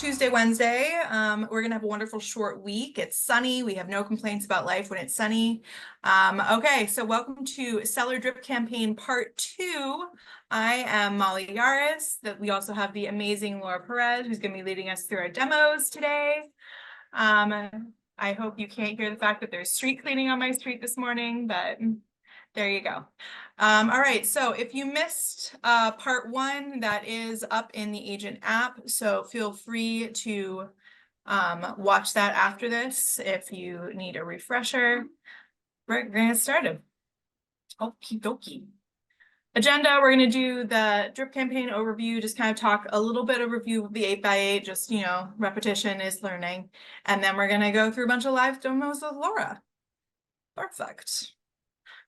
Tuesday, Wednesday. We're gonna have a wonderful short week. It's sunny. We have no complaints about life when it's sunny. Okay, so welcome to Seller Drip Campaign Part 2. I am Molly Yarus. We also have the amazing Laura Perez, who's gonna be leading us through our demos today. I hope you can't hear the fact that there's street cleaning on my street this morning, but there you go. All right, so if you missed part 1, that is up in the agent app, so feel free to watch that after this if you need a refresher. We're gonna get started. Okie dokie. Agenda, we're gonna do the drip campaign overview, just kind of talk a little bit of review of the 8x8, just, you know, repetition is learning. And then we're gonna go through a bunch of live demos with Laura. Perfect.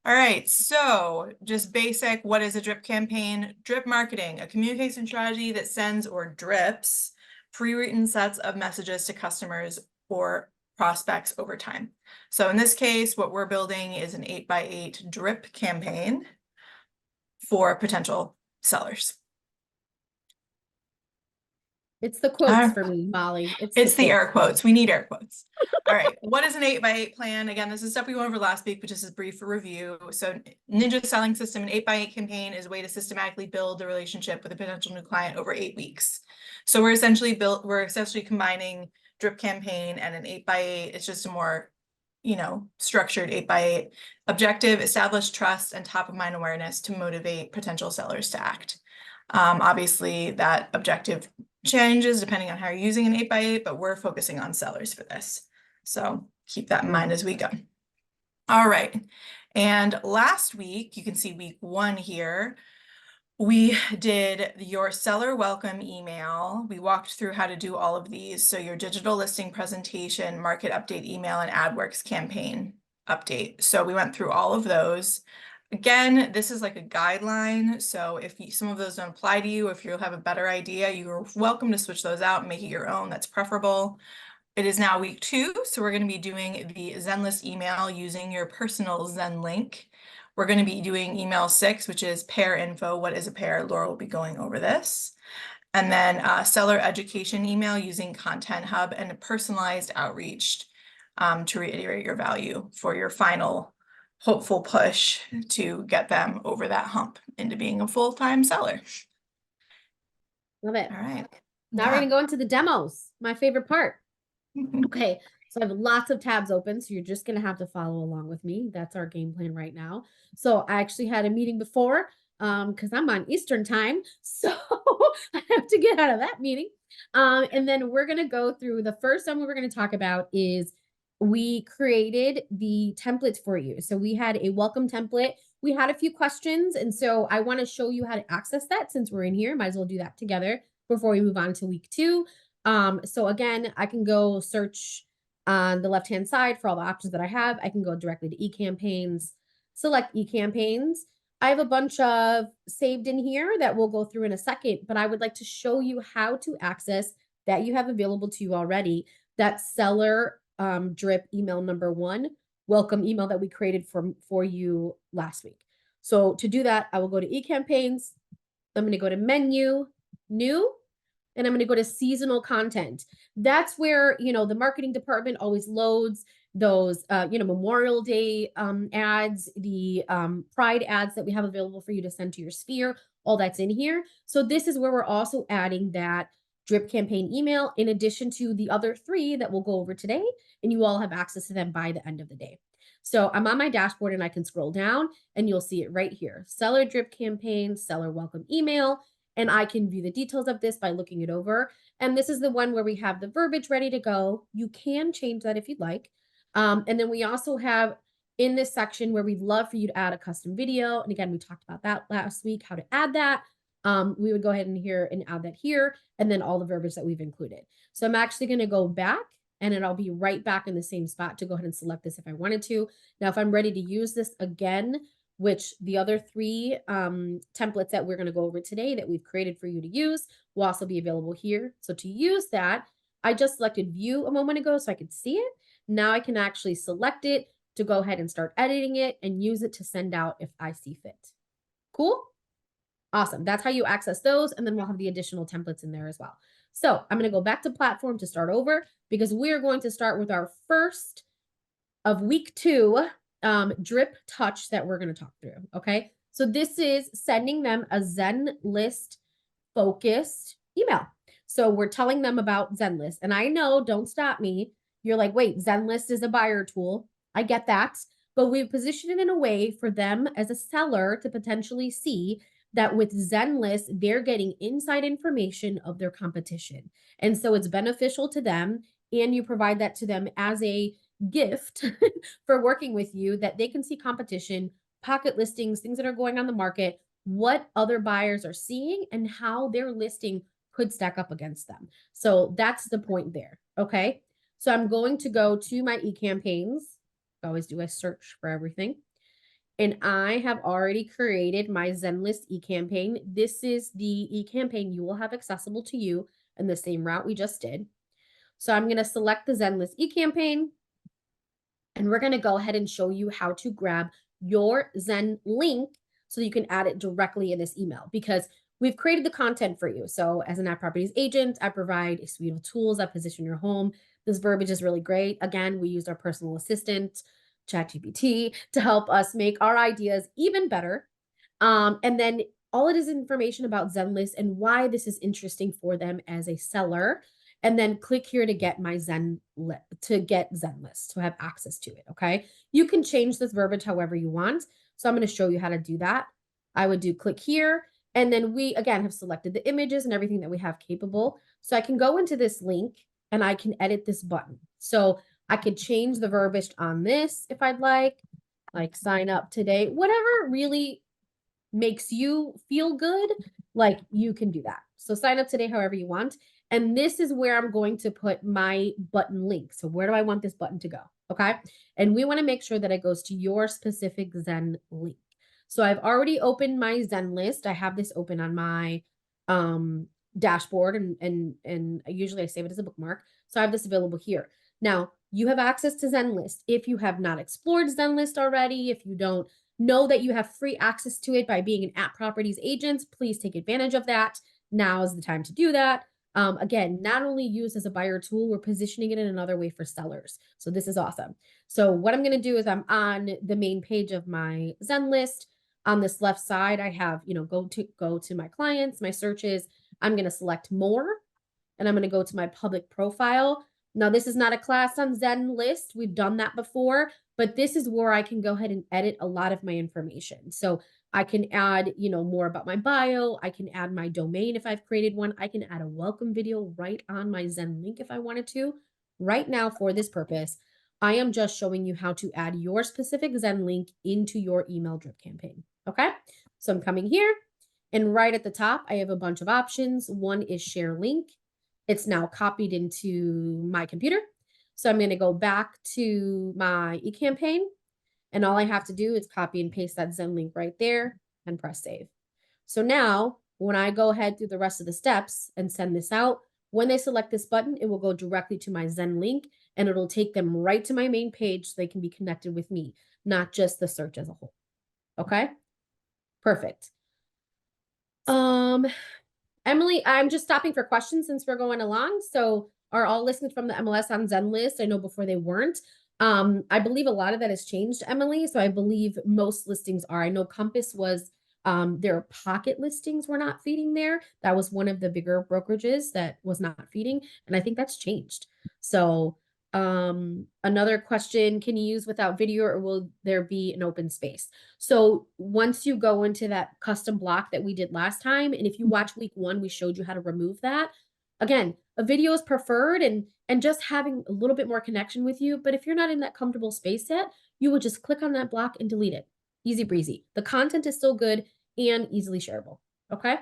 All right, so just basic, what is a drip campaign? Drip marketing, a communication strategy that sends or drips pre-written sets of messages to customers or prospects over time. So in this case, what we're building is an 8x8 drip campaign for potential sellers. It's the quotes for me, Molly. It's the air quotes. We need air quotes. All right. What is an 8x8 plan? Again, this is stuff we went over last week, but just as brief review. So Ninja Selling System, an 8x8 campaign is a way to systematically build a relationship with a potential new client over 8 weeks. So we're essentially combining drip campaign and an 8x8. It's just a more, you know, structured 8x8 objective, establish trust and top of mind awareness to motivate potential sellers to act. Obviously that objective changes depending on how you're using an 8x8, but we're focusing on sellers for this. So keep that in mind as we go. All right. And last week, you can see week 1 here, we did your seller welcome email. We walked through how to do all of these. So your digital listing presentation, market update email, and AdWorks campaign update. So we went through all of those. Again, this is like a guideline. So if some of those don't apply to you, if you have a better idea, you're welcome to switch those out and make it your own. That's preferable. It is now week 2. So we're going to be doing the Zenlist email using your personal Zen link. We're going to be doing email 6, which is pair info. What is a pair? Laura will be going over this. And then seller education email using Content Hub and a personalized outreach to reiterate your value for your final hopeful push to get them over that hump into being a full-time seller. Love it. All right. Now we're gonna go into the demos, my favorite part. Okay, so I have lots of tabs open, so you're just gonna have to follow along with me. That's our game plan right now. So I actually had a meeting before, because I'm on Eastern time, so I have to get out of that meeting. And then we're gonna go through the first one we're gonna talk about is we created the templates for you. So we had a welcome template. We had a few questions. And so I want to show you how to access that since we're in here. Might as well do that together before we move on to week 2. So again, I can go search on the left-hand side for all the options that I have. I can go directly to eCampaigns, select eCampaigns. I have a bunch of saved in here that we'll go through in a second, but I would like to show you how to access that you have available to you already, that seller drip email number 1 welcome email that we created for you last week. So to do that, I will go to eCampaigns. I'm going to go to menu, new, and I'm going to go to seasonal content. That's where, you know, the marketing department always loads those, you know, Memorial Day ads, the Pride ads that we have available for you to send to your sphere. All that's in here. So this is where we're also adding that drip campaign email in addition to the other 3 that we'll go over today, and you all have access to them by the end of the day. So I'm on my dashboard and I can scroll down and you'll see it right here. Seller drip campaign, seller welcome email, and I can view the details of this by looking it over. And this is the one where we have the verbiage ready to go. You can change that if you'd like. And then we also have in this section where we'd love for you to add a custom video. And again, we talked about that last week, how to add that. We would go ahead and add that here, and then all the verbiage that we've included. So I'm actually going to go back and then I'll be right back in the same spot to go ahead and select this if I wanted to. Now, if I'm ready to use this again, which the other 3 templates that we're going to go over today that we've created for you to use will also be available here. So to use that, I just selected view a moment ago so I could see it. Now I can actually select it to go ahead and start editing it and use it to send out if I see fit. Cool? Awesome. That's how you access those. And then we'll have the additional templates in there as well. So I'm going to go back to platform to start over because we're going to start with our first of week 2 drip touch that we're going to talk through. Okay. So this is sending them a Zen list focused email. So we're telling them about Zenlist. And I know, don't stop me. You're like, wait, Zenlist is a buyer tool. I get that. But we've positioned it in a way for them as a seller to potentially see that with Zenlist, they're getting inside information of their competition. And so it's beneficial to them. And you provide that to them as a gift for working with you, that they can see competition, pocket listings, things that are going on the market, what other buyers are seeing, and how their listing could stack up against them. So that's the point there. Okay. So I'm going to go to my eCampaigns. I always do a search for everything. And I have already created my Zenlist eCampaign. This is the eCampaign you will have accessible to you in the same route we just did. So I'm going to select the Zenlist eCampaign, and we're going to go ahead and show you how to grab your Zen link so you can add it directly in this email, because we've created the content for you. So as an app properties agent, I provide a suite of tools that position your home. This verbiage is really great. Again, we used our personal assistant, ChatGPT, to help us make our ideas even better. And then all it is information about Zenlist and why this is interesting for them as a seller. And then click here to get my Zenlist, to have access to it. Okay. You can change this verbiage however you want. So I'm going to show you how to do that. I would do click here. And then we, again, have selected the images and everything that we have capable. So I can go into this link and I can edit this button. So I could change the verbiage on this if I'd like sign up today, whatever really makes you feel good, like you can do that. So sign up today however you want. And this is where I'm going to put my button link. So where do I want this button to go? Okay. And we want to make sure that it goes to your specific Zen link. So I've already opened my Zen list. I have this open on my dashboard, and usually I save it as a bookmark. So I have this available here. Now you have access to Zenlist. If you have not explored Zenlist already, if you don't know that you have free access to it by being an app properties agent, please take advantage of that. Now is the time to do that. Again, not only used as a buyer tool, we're positioning it in another way for sellers. So this is awesome. So what I'm going to do is I'm on the main page of my Zenlist. On this left side, I have, go to my clients, my searches. I'm going to select more, and I'm going to go to my public profile. Now, this is not a class on Zenlist. We've done that before, but this is where I can go ahead and edit a lot of my information. So I can add, more about my bio. I can add my domain if I've created one. I can add a welcome video right on my Zen link if I wanted to. Right now, for this purpose, I am just showing you how to add your specific Zen link into your email drip campaign. Okay, so I'm coming here, and right at the top, I have a bunch of options. One is share link. It's now copied into my computer. So I'm going to go back to my eCampaign, and all I have to do is copy and paste that Zen link right there and press save. So now when I go ahead through the rest of the steps and send this out, when they select this button, it will go directly to my Zen link, and it'll take them right to my main page so they can be connected with me, not just the search as a whole. Okay, perfect. Emily, I'm just stopping for questions since we're going along. So are all listings from the MLS on Zenlist? I know before they weren't. I believe a lot of that has changed, Emily. So I believe most listings are. I know Compass was, their pocket listings were not feeding there. That was one of the bigger brokerages that was not feeding. And I think that's changed. So another question, can you use without video, or will there be an open space? So once you go into that custom block that we did last time, and if you watch week 1, we showed you how to remove that. Again, a video is preferred, and just having a little bit more connection with you. But if you're not in that comfortable space yet, you would just click on that block and delete it. Easy breezy. The content is still good and easily shareable. Okay.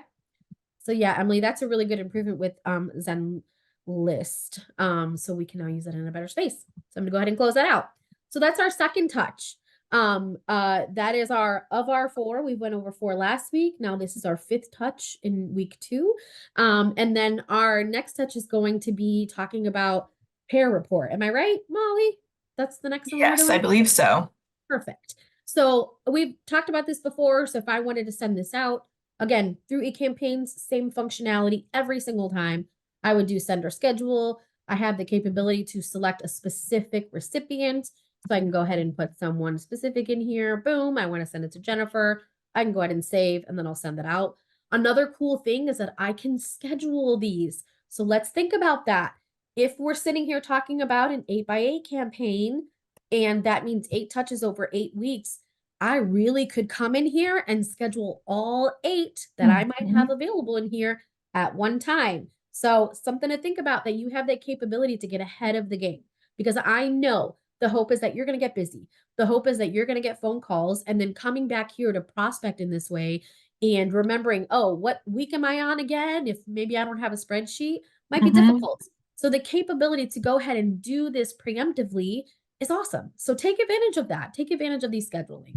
So yeah, Emily, that's a really good improvement with Zen list. So we can now use that in a better space. So I'm gonna go ahead and close that out. So that's our second touch. That is of our 4. We went over 4 last week. Now this is our 5th touch in week 2. And then our next touch is going to be talking about pair report. Am I right, Molly? That's the next one. Yes, I believe so. Perfect. So we've talked about this before. So if I wanted to send this out, again, through eCampaigns, same functionality every single time. I would do send or schedule. I have the capability to select a specific recipient. So I can go ahead and put someone specific in here. Boom, I want to send it to Jennifer. I can go ahead and save, and then I'll send it out. Another cool thing is that I can schedule these. So let's think about that. If we're sitting here talking about an 8x8 campaign, and that means 8 touches over 8 weeks, I really could come in here and schedule all 8 that I might have available in here at one time. So something to think about, that you have that capability to get ahead of the game, because I know the hope is that you're going to get busy. The hope is that you're going to get phone calls, and then coming back here to prospect in this way and remembering, oh, what week am I on again? If maybe I don't have a spreadsheet, might be difficult. So the capability to go ahead and do this preemptively is awesome. So take advantage of that. Take advantage of these scheduling.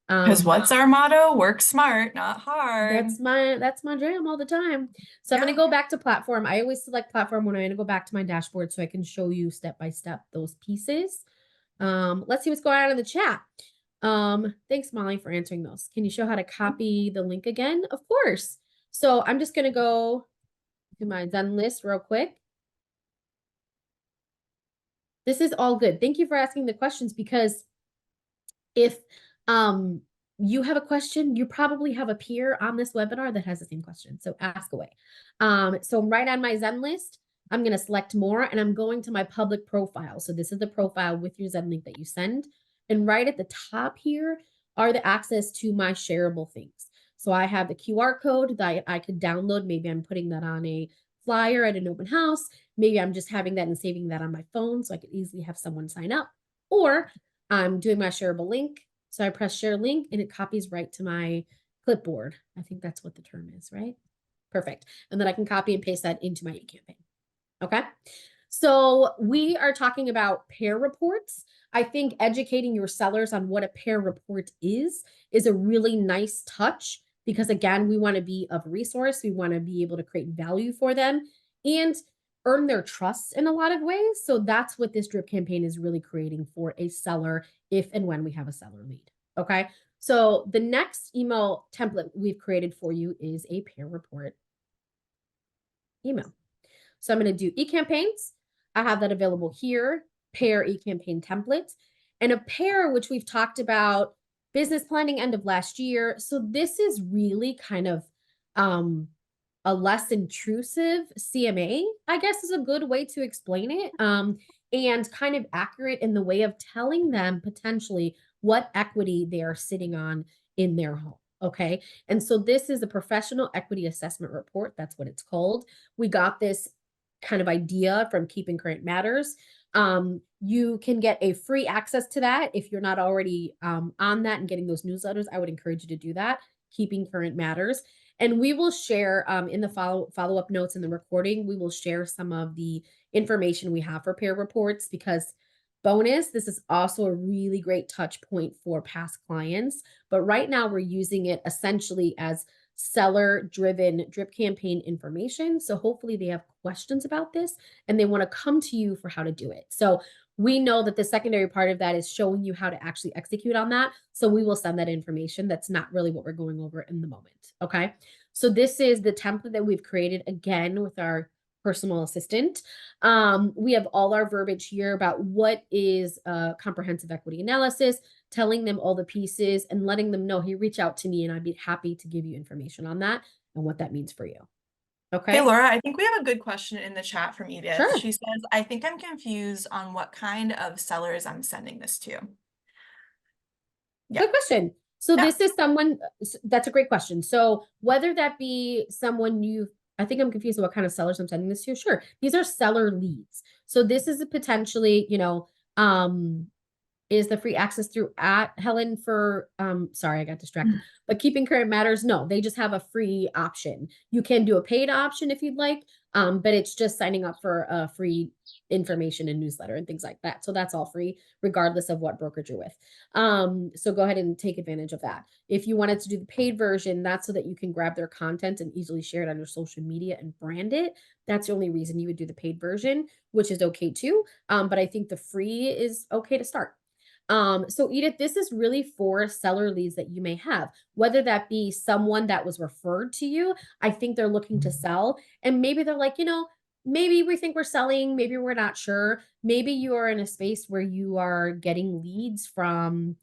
Because what's our motto? Work smart, not hard. That's my jam all the time. So I'm going to go back to platform. I always select platform when I'm going to go back to my dashboard so I can show you step by step those pieces. Let's see what's going on in the chat. Thanks, Molly, for answering those. Can you show how to copy the link again? Of course. So I'm just going to go to my done list real quick. This is all good. Thank you for asking the questions, because if you have a question, you probably have a peer on this webinar that has the same question. So ask away. So right on my Zen list, I'm going to select more, and I'm going to my public profile. So this is the profile with your Zen link that you send. And right at the top here are the access to my shareable things. So I have the QR code that I could download. Maybe I'm putting that on a flyer at an open house. Maybe I'm just having that and saving that on my phone so I could easily have someone sign up. Or I'm doing my shareable link. So I press share link and it copies right to my clipboard. I think that's what the term is, right? Perfect. And then I can copy and paste that into my e-campaign. Okay. So we are talking about pair reports. I think educating your sellers on what a pair report is a really nice touch, because again, we want to be of resource. We want to be able to create value for them and earn their trust in a lot of ways. So that's what this drip campaign is really creating for a seller if and when we have a seller lead. Okay. So the next email template we've created for you is a pair report email. So I'm going to do e-campaigns. I have that available here, pair e-campaign template, and a pair, which we've talked about business planning end of last year. So this is really kind of a less intrusive CMA, I guess is a good way to explain it, and kind of accurate in the way of telling them potentially what equity they are sitting on in their home. Okay. And so this is a professional equity assessment report. That's what it's called. We got this kind of idea from Keeping Current Matters. You can get a free access to that. If you're not already on that and getting those newsletters, I would encourage you to do that. Keeping Current Matters. And we will share in the follow-up notes in the recording, we will share some of the information we have for pair reports, because bonus, this is also a really great touch point for past clients. But right now we're using it essentially as seller-driven drip campaign information. So hopefully they have questions about this and they want to come to you for how to do it. So we know that the secondary part of that is showing you how to actually execute on that. So we will send that information. That's not really what we're going over in the moment. Okay. So this is the template that we've created again with our personal assistant. We have all our verbiage here about what is a comprehensive equity analysis, telling them all the pieces and letting them know, hey, reach out to me and I'd be happy to give you information on that and what that means for you. Okay. Hey, Laura, I think we have a good question in the chat from Edith. Sure. She says, I think I'm confused on what kind of sellers I'm sending this to. Yeah. Good question. So this is someone, that's a great question. So whether that be someone I think I'm confused what kind of sellers I'm sending this to. Sure. These are seller leads. So this is a potentially, is the free access through at Helen for, sorry, I got distracted, but Keeping Current Matters. No, they just have a free option. You can do a paid option if you'd like, but it's just signing up for a free information and newsletter and things like that. So that's all free, regardless of what brokerage you're with. So go ahead and take advantage of that. If you wanted to do the paid version, that's so that you can grab their content and easily share it on your social media and brand it. That's the only reason you would do the paid version, which is okay too. But I think the free is okay to start. So Edith, this is really for seller leads that you may have, whether that be someone that was referred to you. I think they're looking to sell, and maybe they're like, maybe we think we're selling, maybe we're not sure. Maybe you are in a space where you are getting leads from,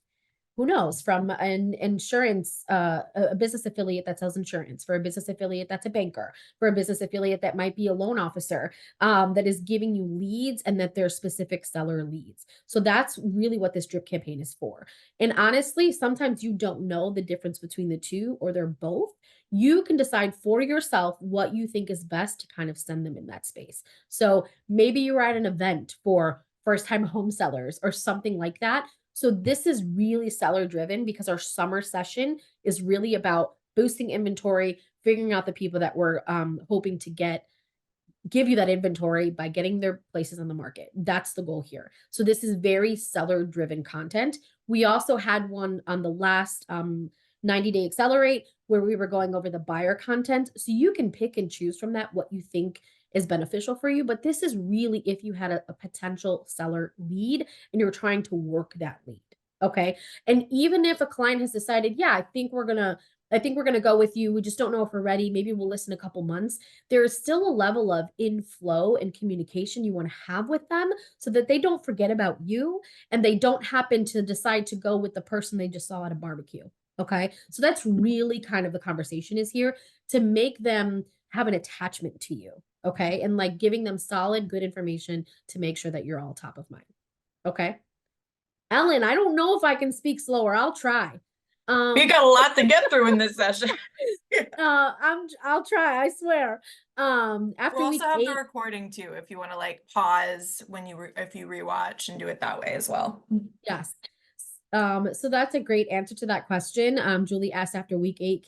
who knows, from an insurance, a business affiliate that sells insurance, for a business affiliate that's a banker, for a business affiliate that might be a loan officer, that is giving you leads and that they're specific seller leads. So that's really what this drip campaign is for. And honestly, sometimes you don't know the difference between the two, or they're both. You can decide for yourself what you think is best to kind of send them in that space. So maybe you're at an event for first time home sellers or something like that. So this is really seller driven because our summer session is really about boosting inventory, figuring out the people that we're hoping to give you that inventory by getting their places on the market. That's the goal here. So this is very seller driven content. We also had one on the last 90-day Accelerate where we were going over the buyer content. So you can pick and choose from that what you think is beneficial for you. But this is really if you had a potential seller lead and you're trying to work that lead. Okay. And even if a client has decided, yeah, I think we're gonna go with you. We just don't know if we're ready. Maybe we'll listen a couple months. There is still a level of inflow and communication you want to have with them so that they don't forget about you and they don't happen to decide to go with the person they just saw at a barbecue. Okay. So that's really kind of the conversation is here, to make them have an attachment to you. Okay. And like giving them solid, good information to make sure that you're all top of mind. Okay. Ellen, I don't know if I can speak slower. I'll try. We got a lot to get through in this session. I'll try, I swear. After We'll week also have 8, the recording too, if you want to like pause when if you rewatch and do it that way as well. yes. So that's a great answer to that question. Julie asked after week 8,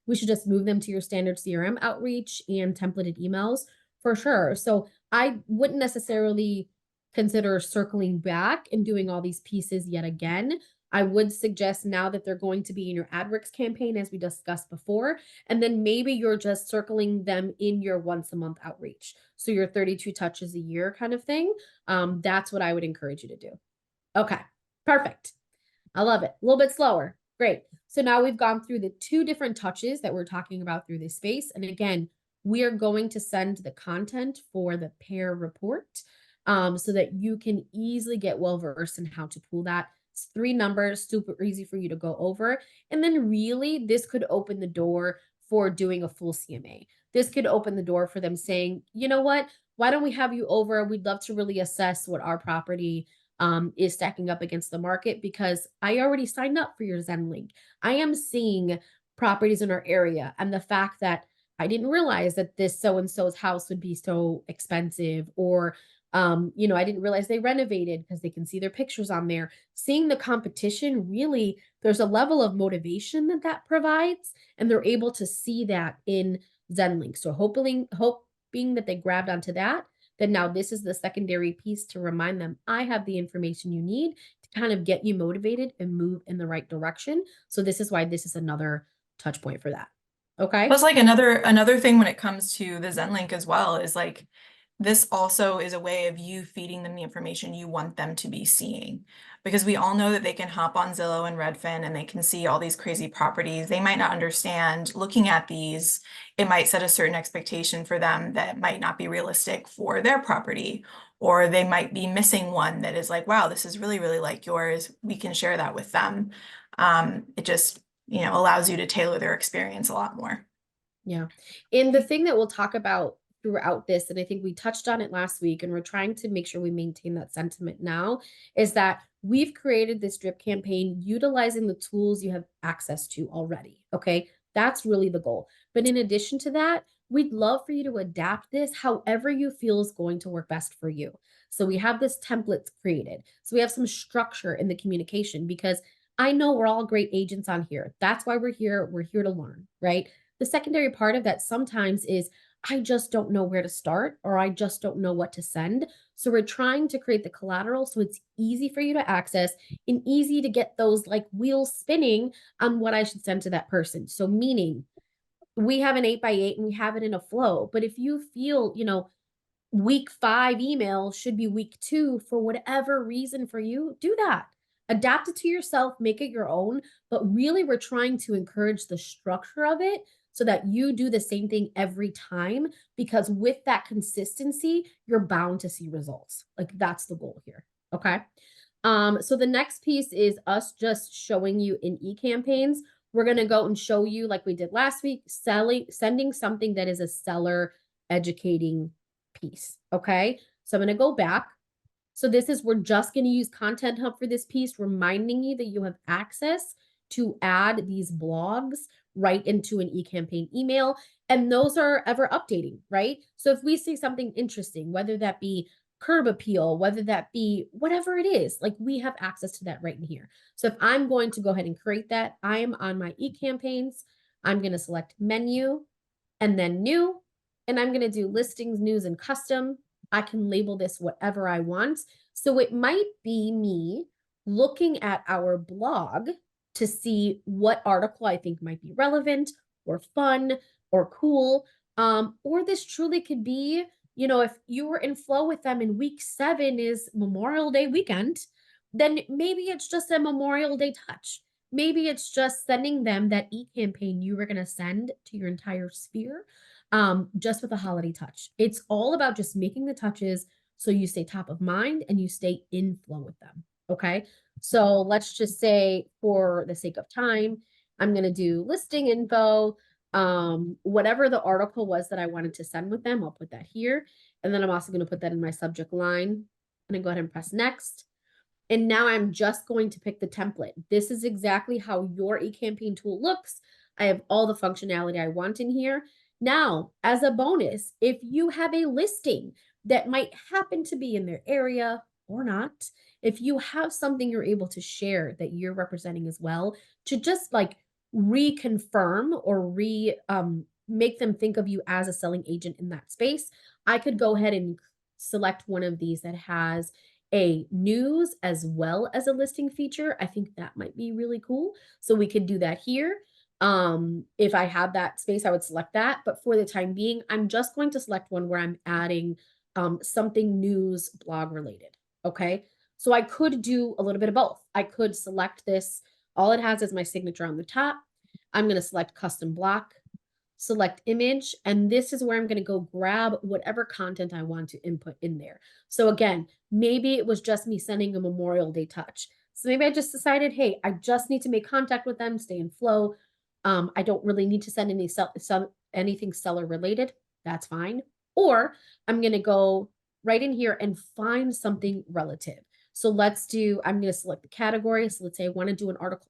we should just move them to your standard CRM outreach and templated emails? For sure. So I wouldn't necessarily consider circling back and doing all these pieces yet again. I would suggest now that they're going to be in your AdWorks campaign, as we discussed before, and then maybe you're just circling them in your once a month outreach. So your 32 touches a year kind of thing. That's what I would encourage you to do. Okay, perfect. I love it. A little bit slower. Great. So now we've gone through the 2 different touches that we're talking about through this space. And again, we are going to send the content for the pair report so that you can easily get well versed in how to pull that. It's 3 numbers, super easy for you to go over. And then really, this could open the door for doing a full CMA. This could open the door for them saying, you know what? Why don't we have you over? We'd love to really assess what our property is stacking up against the market, because I already signed up for your Zen link. I am seeing properties in our area, and the fact that I didn't realize that this so-and-so's house would be so expensive, or I didn't realize they renovated, because they can see their pictures on there. Seeing the competition, really, there's a level of motivation that provides, and they're able to see that in Zenlink. So hoping that they grabbed onto that, then now this is the secondary piece to remind them, I have the information you need to kind of get you motivated and move in the right direction. So this is why this is another touch point for that. Okay. Plus, like another thing when it comes to the Zen link as well is like, this also is a way of you feeding them the information you want them to be seeing, because we all know that they can hop on Zillow and Redfin and they can see all these crazy properties. They might not understand looking at these. It might set a certain expectation for them that might not be realistic for their property, or they might be missing one that is like, wow, this is really, really like yours. We can share that with them. It just, allows you to tailor their experience a lot more. Yeah. And the thing that we'll talk about throughout this, and I think we touched on it last week, and we're trying to make sure we maintain that sentiment now, is that we've created this drip campaign utilizing the tools you have access to already. Okay. That's really the goal. But in addition to that, we'd love for you to adapt this however you feel is going to work best for you. So we have this template created. So we have some structure in the communication, because I know we're all great agents on here. That's why we're here. We're here to learn, right? The secondary part of that sometimes is, I just don't know where to start, or I just don't know what to send. So we're trying to create the collateral so it's easy for you to access and easy to get those like wheels spinning on what I should send to that person. So meaning, we have an 8x8 and we have it in a flow. But if you feel, week 5 email should be week 2 for whatever reason for you, do that. Adapt it to yourself, make it your own. But really, we're trying to encourage the structure of it so that you do the same thing every time, because with that consistency, you're bound to see results. Like that's the goal here. Okay. So the next piece is us just showing you in e-campaigns. We're going to go and show you, like we did last week, sending something that is a seller educating piece. Okay. So I'm going to go back. So this is, we're just going to use Content Hub for this piece, reminding you that you have access to add these blogs right into an eCampaign email. And those are ever updating, right? So if we see something interesting, whether that be curb appeal, whether that be whatever it is, like we have access to that right in here. So if I'm going to go ahead and create that, I am on my eCampaigns. I'm going to select menu and then new, and I'm going to do listings, news, and custom. I can label this whatever I want. So it might be me looking at our blog to see what article I think might be relevant or fun or cool. Or this truly could be, you know, if you were in flow with them and week 7 is Memorial Day weekend, then maybe it's just a Memorial Day touch. Maybe it's just sending them that e-campaign you were going to send to your entire sphere, just with a holiday touch. It's all about just making the touches so you stay top of mind and you stay in flow with them. Okay. So let's just say, for the sake of time, I'm going to do listing info. Whatever the article was that I wanted to send with them, I'll put that here. And then I'm also going to put that in my subject line. I'm going to go ahead and press next. And now I'm just going to pick the template. This is exactly how your eCampaign tool looks. I have all the functionality I want in here. Now, as a bonus, if you have a listing that might happen to be in their area or not, if you have something you're able to share that you're representing as well, to just like reconfirm or make them think of you as a selling agent in that space, I could go ahead and select one of these that has a news as well as a listing feature. I think that might be really cool. So we could do that here. If I had that space, I would select that. But for the time being, I'm just going to select one where I'm adding something news blog related. Okay. So I could do a little bit of both. I could select this. All it has is my signature on the top. I'm going to select custom block, select image, and this is where I'm going to go grab whatever content I want to input in there. So again, maybe it was just me sending a Memorial Day touch. So maybe I just decided, hey, I just need to make contact with them, stay in flow. I don't really need to send anything seller related. That's fine. Or I'm going to go right in here and find something relative. So let's do, I'm going to select the category. So let's say I want to do an article.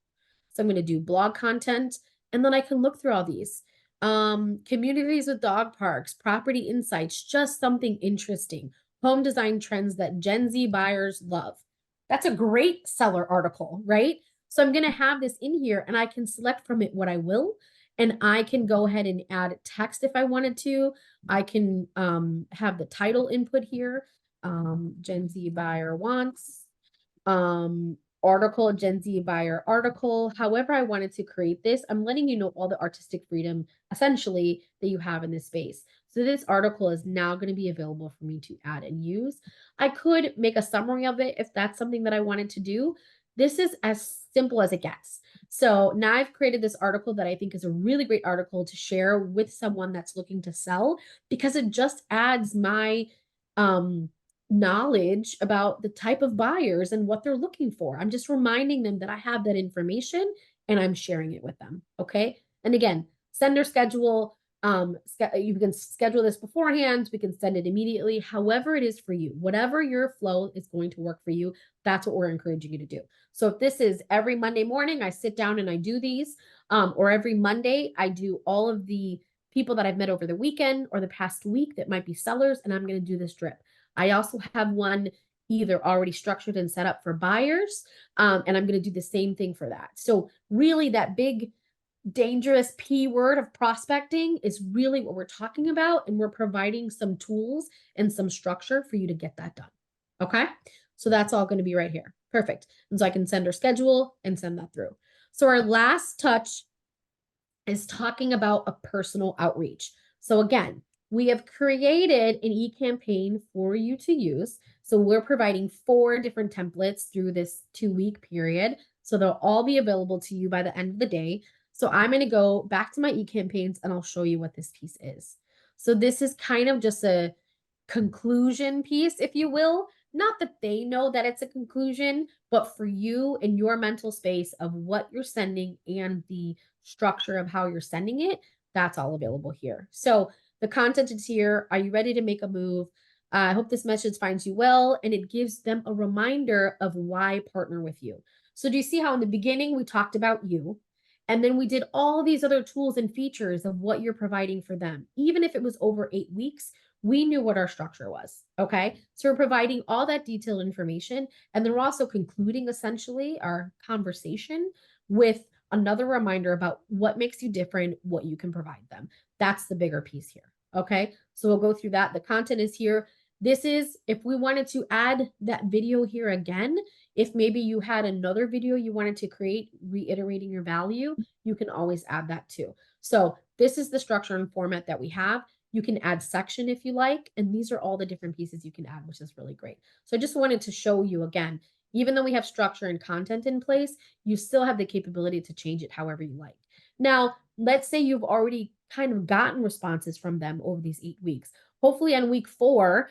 So I'm going to do blog content, and then I can look through all these. Communities with dog parks, property insights, just something interesting. Home design trends that Gen Z buyers love. That's a great seller article, right? So I'm going to have this in here, and I can select from it what I will, and I can go ahead and add text if I wanted to. I can have the title input here. Gen Z buyer wants article, Gen Z buyer article. However I wanted to create this, I'm letting you know all the artistic freedom essentially that you have in this space. So this article is now going to be available for me to add and use. I could make a summary of it if that's something that I wanted to do. This is as simple as it gets. So now I've created this article that I think is a really great article to share with someone that's looking to sell, because it just adds my knowledge about the type of buyers and what they're looking for. I'm just reminding them that I have that information and I'm sharing it with them. Okay. And again, sender schedule. You can schedule this beforehand. We can send it immediately. However it is for you, whatever your flow is going to work for you, that's what we're encouraging you to do. So if this is every Monday morning, I sit down and I do these, or every Monday, I do all of the people that I've met over the weekend or the past week that might be sellers, and I'm going to do this drip. I also have one either already structured and set up for buyers, and I'm going to do the same thing for that. So really that big dangerous P word of prospecting is really what we're talking about, and we're providing some tools and some structure for you to get that done. Okay, so that's all going to be right here. Perfect. And so I can send or schedule and send that through. So our last touch is talking about a personal outreach. So again, we have created an e-campaign for you to use. So we're providing 4 different templates through this 2-week period. So they'll all be available to you by the end of the day. So I'm going to go back to my e-campaigns and I'll show you what this piece is. So this is kind of just a conclusion piece, if you will. Not that they know that it's a conclusion, but for you in your mental space of what you're sending and the structure of how you're sending it, that's all available here. So the content is here. Are you ready to make a move? I hope this message finds you well, and it gives them a reminder of why partner with you. So do you see how in the beginning we talked about you, and then we did all these other tools and features of what you're providing for them? Even if it was over 8 weeks, we knew what our structure was. Okay. So we're providing all that detailed information. And then we're also concluding essentially our conversation with another reminder about what makes you different, what you can provide them. That's the bigger piece here. Okay. So we'll go through that. The content is here. This is if we wanted to add that video here again, if maybe you had another video you wanted to create reiterating your value, you can always add that too. So this is the structure and format that we have. You can add section if you like, and these are all the different pieces you can add, which is really great. So I just wanted to show you again, even though we have structure and content in place, you still have the capability to change it however you like. Now, let's say you've already kind of gotten responses from them over these 8 weeks. Hopefully on week 4,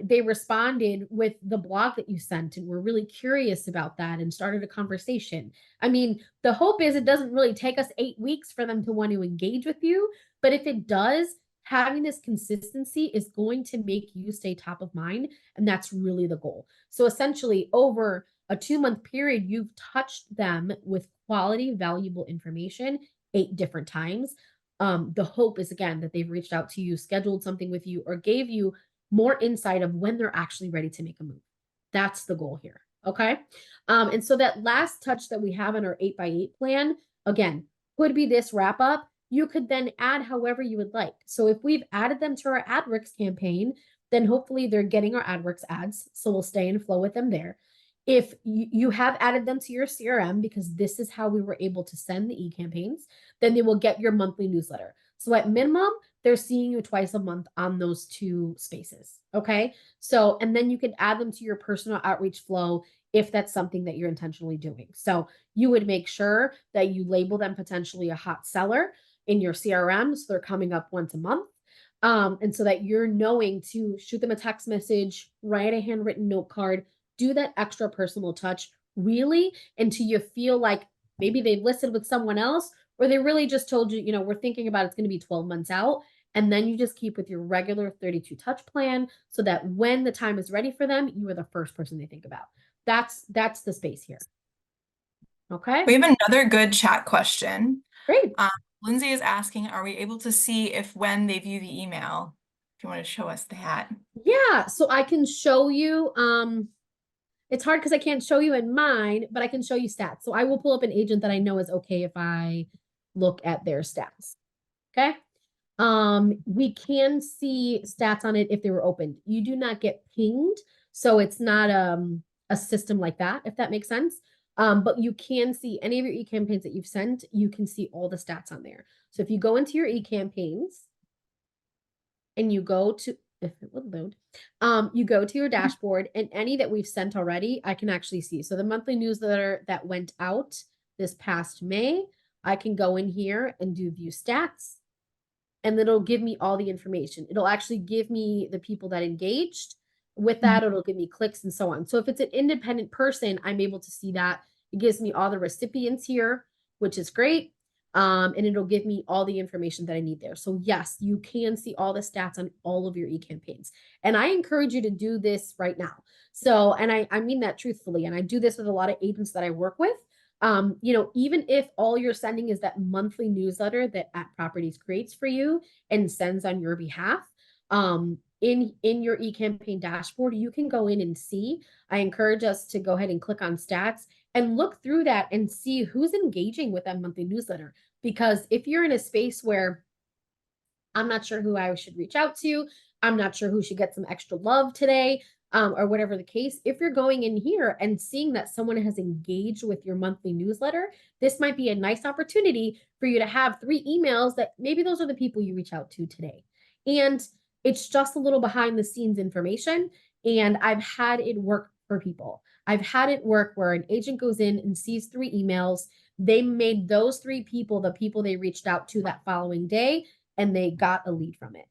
they responded with the blog that you sent and were really curious about that and started a conversation. I mean, the hope is it doesn't really take us 8 weeks for them to want to engage with you, but if it does, having this consistency is going to make you stay top of mind. And that's really the goal. So essentially, over a 2-month period, you've touched them with quality, valuable information 8 different times. The hope is, again, that they've reached out to you, scheduled something with you, or gave you more insight of when they're actually ready to make a move. That's the goal here. Okay. And so that last touch that we have in our 8x8 plan, again, could be this wrap up. You could then add however you would like. So if we've added them to our AdWorks campaign, then hopefully they're getting our AdWorks ads. So we'll stay in flow with them there. If you have added them to your CRM, because this is how we were able to send the e-campaigns, then they will get your monthly newsletter. So at minimum, they're seeing you twice a month on those 2 spaces. Okay. So, and then you can add them to your personal outreach flow if that's something that you're intentionally doing. So you would make sure that you label them potentially a hot seller in your CRM. So they're coming up once a month. And so that you're knowing to shoot them a text message, write a handwritten note card, do that extra personal touch really until you feel like maybe they listed with someone else, or they really just told you, we're thinking about it's going to be 12 months out. And then you just keep with your regular 32 touch plan so that when the time is ready for them, you are the first person they think about. That's the space here. Okay. We have another good chat question. Great. Lindsay is asking, are we able to see if when they view the email? If you want to show us that. Yeah. So I can show you, it's hard because I can't show you in mine, but I can show you stats. So I will pull up an agent that I know is okay if I look at their stats. Okay. We can see stats on it if they were opened. You do not get pinged. So it's not a system like that, if that makes sense. But you can see any of your e-campaigns that you've sent, you can see all the stats on there. So if you go into your e-campaigns and you go to, if it would load, you go to your dashboard, and any that we've sent already, I can actually see. So the monthly newsletter that went out this past May, I can go in here and do view stats, and it'll give me all the information. It'll actually give me the people that engaged with that. It'll give me clicks and so on. So if it's an independent person, I'm able to see that. It gives me all the recipients here, which is great. And it'll give me all the information that I need there. So yes, you can see all the stats on all of your e-campaigns. And I encourage you to do this right now. So, and I mean that truthfully, and I do this with a lot of agents that I work with. Even if all you're sending is that monthly newsletter that At Properties creates for you and sends on your behalf, in your e-campaign dashboard, you can go in and see. I encourage us to go ahead and click on stats and look through that and see who's engaging with that monthly newsletter. Because if you're in a space where I'm not sure who I should reach out to, I'm not sure who should get some extra love today, or whatever the case, if you're going in here and seeing that someone has engaged with your monthly newsletter, this might be a nice opportunity for you to have 3 emails that maybe those are the people you reach out to today. And it's just a little behind the scenes information. And I've had it work for people. I've had it work where an agent goes in and sees 3 emails. they made those 3 people the people they reached out to that following day, and they got a lead from it.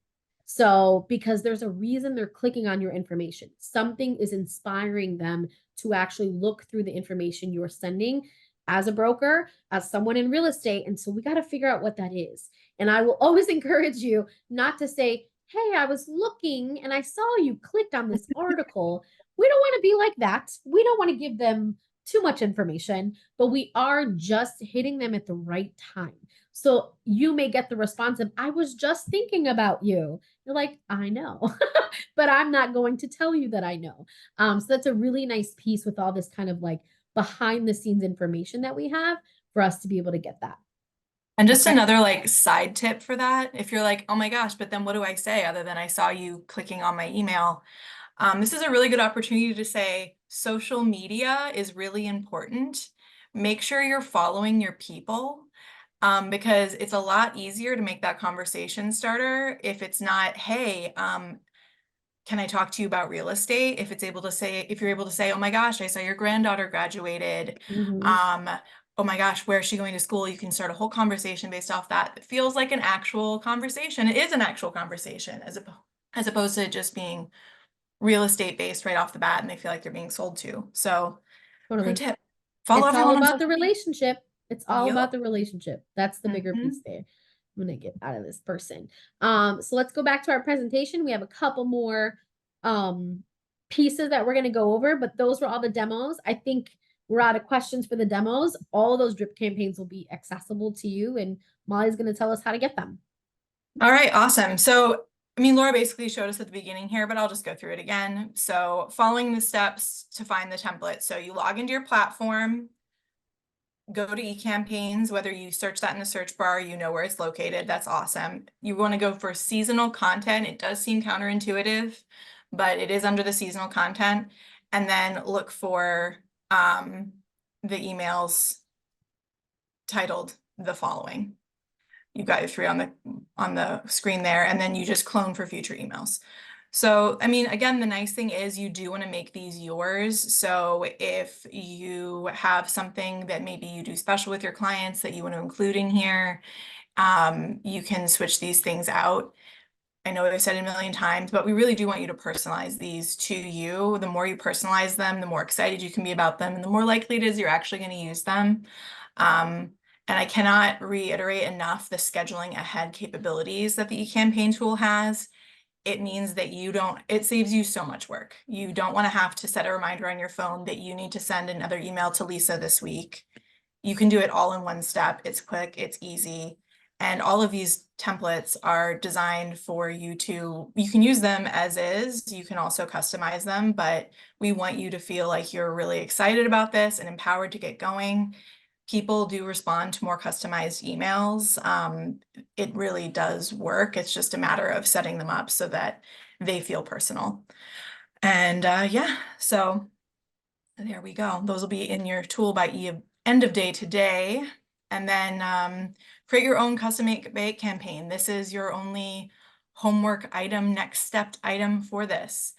So, because there's a reason they're clicking on your information, something is inspiring them to actually look through the information you're sending as a broker, as someone in real estate. And so we got to figure out what that is. And I will always encourage you not to say, hey, I was looking and I saw you clicked on this article. We don't want to be like that. We don't want to give them too much information, but we are just hitting them at the right time. So you may get the response of, I was just thinking about you. You're like, I know, but I'm not going to tell you that I know. So that's a really nice piece with all this kind of like behind the scenes information that we have for us to be able to get that. And just Okay. another like side tip for that, if you're like, oh my gosh, but then what do I say other than I saw you clicking on my email? This is a really good opportunity to say social media is really important. Make sure you're following your people, because it's a lot easier to make that conversation starter if it's not, hey, can I talk to you about real estate? If you're able to say, oh my gosh, I saw your granddaughter graduated. Mhm. Oh my gosh, where is she going to school? You can start a whole conversation based off that. It feels like an actual conversation. It is an actual conversation as opposed to just being real estate based right off the bat and they feel like they're being sold to. So pro Totally. tip, follow It's all everyone on about the social media. relationship. It's all about Yup. the relationship. That's the bigger Mhm. piece there. I'm gonna get out of this person. So let's go back to our presentation. We have a couple more pieces that we're gonna go over, but those were all the demos. I think we're out of questions for the demos. All of those drip campaigns will be accessible to you, and Molly's gonna tell us how to get them. All right, awesome. So, I mean, Laura basically showed us at the beginning here, but I'll just go through it again. So following the steps to find the template. So you log into your platform, go to eCampaigns, whether you search that in the search bar, you know where it's located. That's awesome. You want to go for seasonal content. It does seem counterintuitive, but it is under the seasonal content. And then look for the emails titled the following. You've got your 3 on the screen there, and then you just clone for future emails. So, I mean, again, the nice thing is you do want to make these yours. So if you have something that maybe you do special with your clients that you want to include in here, you can switch these things out. I know I've said it a million times, but we really do want you to personalize these to you. The more you personalize them, the more excited you can be about them, and the more likely it is you're actually going to use them. And I cannot reiterate enough the scheduling ahead capabilities that the eCampaign tool has. It means that it saves you so much work. You don't want to have to set a reminder on your phone that you need to send another email to Lisa this week. You can do it all in one step. It's quick, it's easy. And all of these templates are designed for you can use them as is. You can also customize them, but we want you to feel like you're really excited about this and empowered to get going. People do respond to more customized emails. It really does work. It's just a matter of setting them up so that they feel personal. And yeah, so there we go. Those will be in your tool by end of day today. And then create your own custom make campaign. This is your only homework item, next step item for this.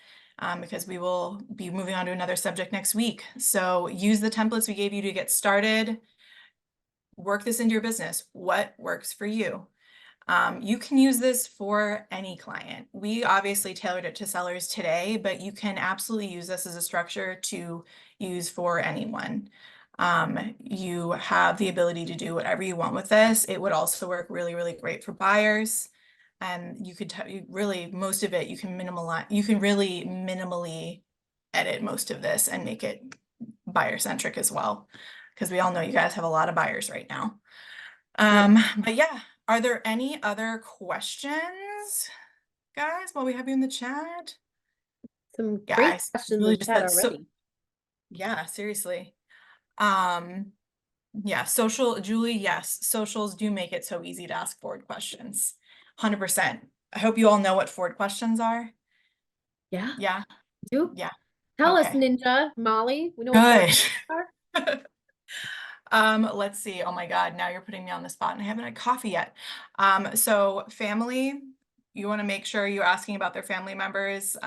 Because we will be moving on to another subject next week. So use the templates we gave you to get started. Work this into your business. What works for you? You can use this for any client. We obviously tailored it to sellers today, but you can absolutely use this as a structure to use for anyone. You have the ability to do whatever you want with this. It would also work really, really great for buyers. And you could really, most of it, you can really minimally edit most of this and make it buyer centric as well. Because we all know you guys have a lot of buyers right now. But yeah, are there any other questions, guys, while we have you in the chat? Some great Guys, questions in really the just chat that so already. yeah, seriously. Yeah, Julie, yes, socials do make it so easy to ask Ford questions. 100%. I hope you all know what Ford questions are. Yeah, Yeah, do yeah. tell us, Okay. Ninja, Molly. We know what Good. forks are. Let's see. Oh my God, now you're putting me on the spot and I haven't had coffee yet. So family, you want to make sure you're asking about their family members.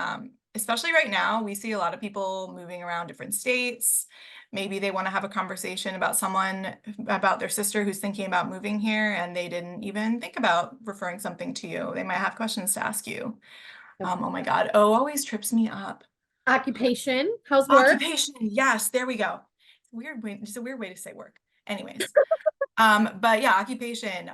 Especially right now, we see a lot of people moving around different states. Maybe they want to have a conversation about their sister who's thinking about moving here and they didn't even think about referring something to you. They might have questions to ask you. Okay. Oh my God. O always trips me up. Occupation, how's work? Occupation. Yes, there we go. It's a weird way to say work. Anyways. But yeah, occupation.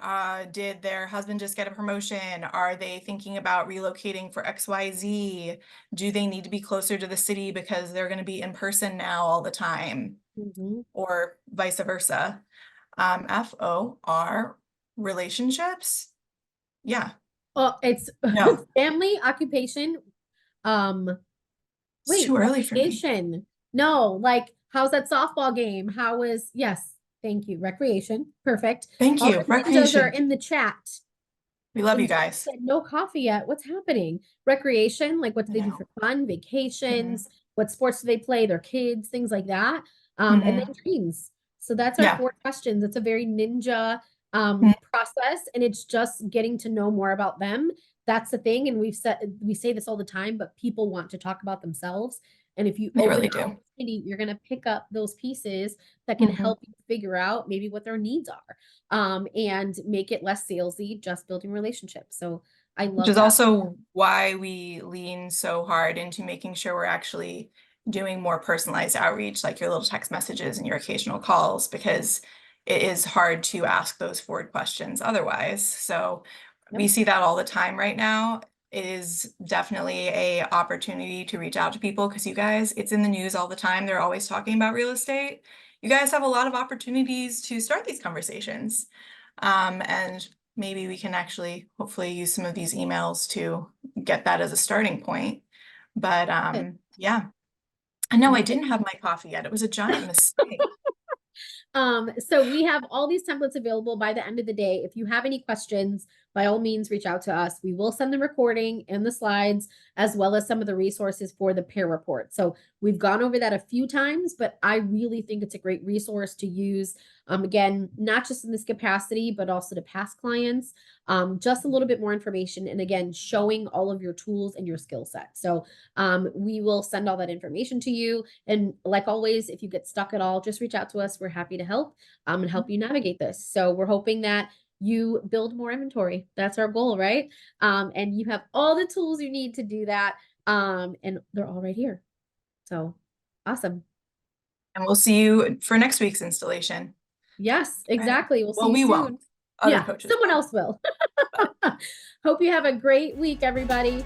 Did their husband just get a promotion? Are they thinking about relocating for XYZ? Do they need to be closer to the city because they're going to be in person now all the time, Mhm. or vice versa? FOR, relationships. Yeah. Oh, it's No, family, occupation. it's Wait, too early for me. recreation. No, like, how's that softball game? How is, yes, thank you. Recreation. Perfect. Thank All you. the ninjas are Recreation. in the chat. We love you And guys. said, no coffee yet. What's happening? Recreation, like what do they do No. for fun? Vacations, what sports do they play? Their kids, things like that. Mhm. And then dreams. So that's our Yeah. 4 questions. It's a very ninja Mhm. process, and it's just getting to know more about them. That's the thing. And we say this all the time, but people want to talk about themselves. And if you They open really the do. opportunity, you're going to pick up those pieces that can Mhm. help you figure out maybe what their needs are, and make it less salesy, just building relationships. So I Which love is that. also why we lean so hard into making sure we're actually doing more personalized outreach, like your little text messages and your occasional calls, because it is hard to ask those forward questions otherwise. So we Yep. see that all the time right now. It is definitely a opportunity to reach out to people because you guys, it's in the news all the time. They're always talking about real estate. You guys have a lot of opportunities to start these conversations. And maybe we can actually hopefully use some of these emails to get that as a starting point. But yeah. I know I didn't have my coffee yet. It was a giant mistake. So we have all these templates available by the end of the day. If you have any questions, by all means, reach out to us. We will send the recording and the slides, as well as some of the resources for the peer report. So we've gone over that a few times, but I really think it's a great resource to use. Again, not just in this capacity, but also to past clients. Just a little bit more information. And again, showing all of your tools and your skill set. So we will send all that information to you. And like always, if you get stuck at all, just reach out to us. We're happy to help and help you navigate this. So we're hoping that you build more inventory. That's our goal, right? And you have all the tools you need to do that. And they're all right here. So awesome. And we'll see you for next week's installation. Yes, All right. exactly. We'll see Well, you we soon. won't. Other Yeah, coaches someone will. else will. Hope you have a great week, everybody.